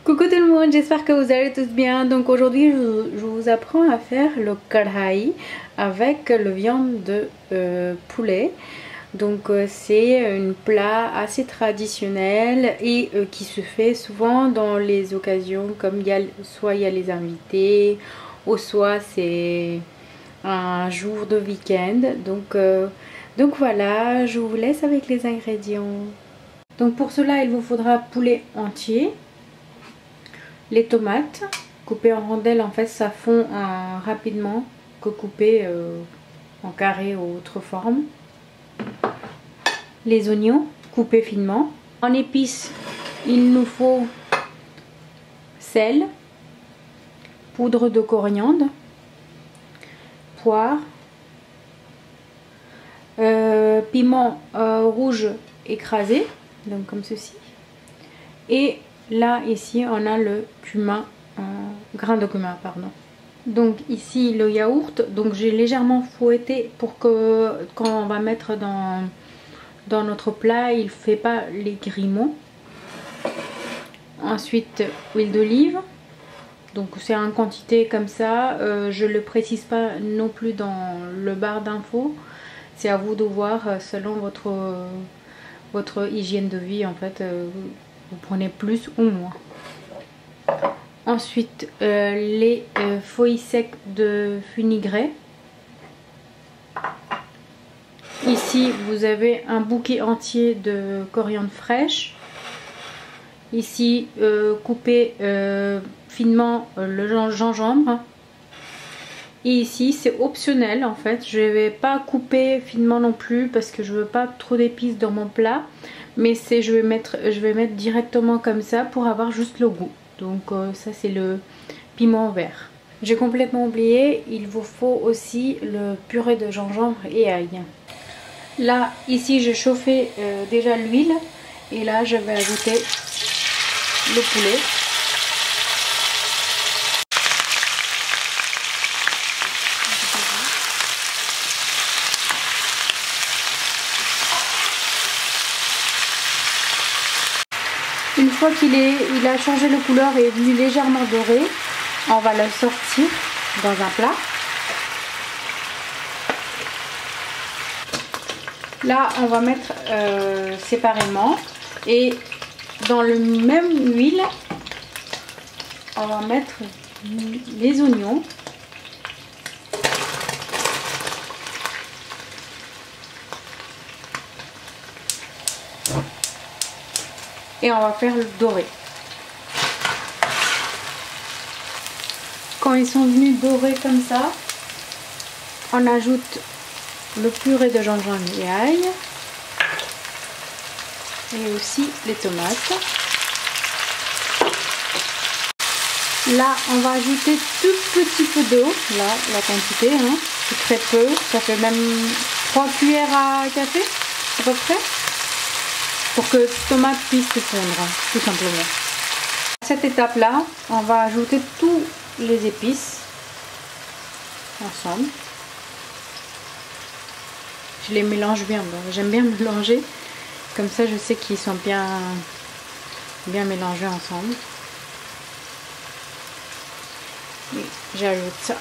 Coucou tout le monde, j'espère que vous allez tous bien. Donc aujourd'hui je vous apprends à faire le kadhaï avec le viande de poulet. Donc c'est un plat assez traditionnel et qui se fait souvent dans les occasions comme soit il y a les invités ou soit c'est un jour de week-end. Donc voilà, je vous laisse avec les ingrédients. Donc pour cela il vous faudra poulet entier, les tomates coupées en rondelles, en fait ça fond rapidement que coupées en carré ou autre forme. Les oignons coupés finement. En épices, il nous faut sel, poudre de coriandre, poivre, piment rouge écrasé, donc comme ceci. Et là, ici, on a le cumin, grain de cumin, pardon. Donc ici, le yaourt, donc j'ai légèrement fouetté pour que quand on va mettre dans notre plat, il ne fait pas les grumeaux. Ensuite, huile d'olive. Donc c'est en quantité comme ça. Je ne le précise pas non plus dans le barre d'infos. C'est à vous de voir selon votre hygiène de vie, en fait. Vous prenez plus ou moins. Ensuite, les feuilles secs de fenugrec. Ici, vous avez un bouquet entier de coriandre fraîche. Ici, coupé finement le gingembre. Et ici, c'est optionnel en fait. Je ne vais pas couper finement non plus parce que je veux pas trop d'épices dans mon plat. Mais je vais mettre directement comme ça pour avoir juste le goût. Donc ça, c'est le piment vert. J'ai complètement oublié, il vous faut aussi le purée de gingembre et ail. Là, ici, j'ai chauffé déjà l'huile. Et là, je vais ajouter le poulet. Une fois qu'il a changé de couleur et est devenu légèrement doré, on va le sortir dans un plat. Là, on va mettre séparément et dans le même huile, on va mettre les oignons. Et on va faire le doré. Quand ils sont venus dorés comme ça, on ajoute le purée de gingembre et ail. Et aussi les tomates. Là, on va ajouter tout petit peu d'eau. Là, la quantité, hein, c'est très peu. Ça fait même 3 cuillères à café, à peu près. Pour que les tomates puissent se fondre, tout simplement. À cette étape-là, on va ajouter tous les épices ensemble. Je les mélange bien, j'aime bien mélanger. Comme ça, je sais qu'ils sont bien mélangés ensemble. Et j'ajoute ça.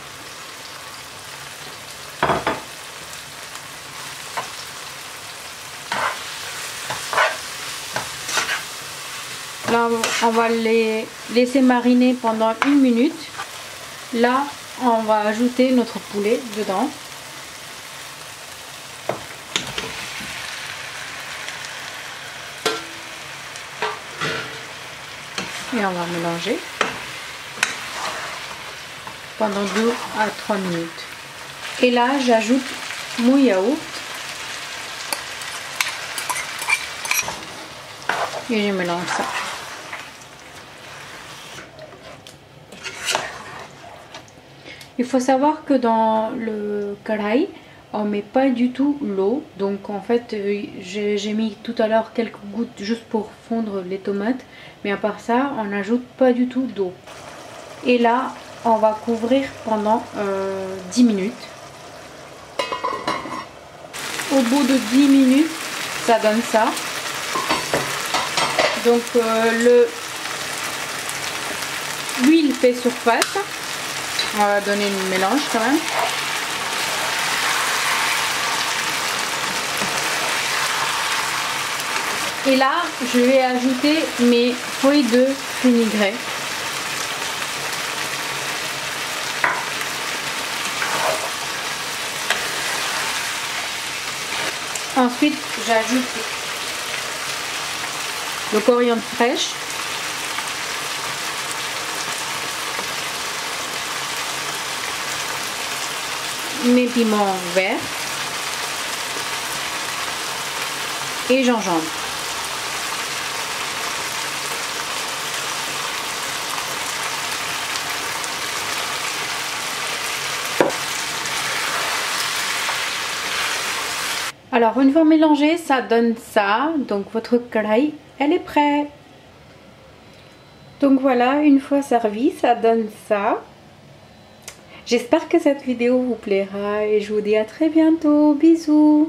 Là, on va les laisser mariner pendant 1 minute. Là, on va ajouter notre poulet dedans. Et on va mélanger pendant 2 à 3 minutes. Et là, j'ajoute mon yaourt. Et je mélange ça. Il faut savoir que dans le kadhaï, on met pas du tout l'eau. Donc en fait, j'ai mis tout à l'heure quelques gouttes juste pour fondre les tomates. Mais à part ça, on n'ajoute pas du tout d'eau. Et là, on va couvrir pendant 10 minutes. Au bout de 10 minutes, ça donne ça. Donc l'huile fait surface. On va donner un mélange quand même. Et là, je vais ajouter mes feuilles de fenugrec. Ensuite, j'ajoute le coriandre fraîche. Mes piments verts. Et gingembre. Alors une fois mélangé, ça donne ça. Donc votre karahi, elle est prête. Donc voilà, une fois servi, ça donne ça. J'espère que cette vidéo vous plaira et je vous dis à très bientôt. Bisous.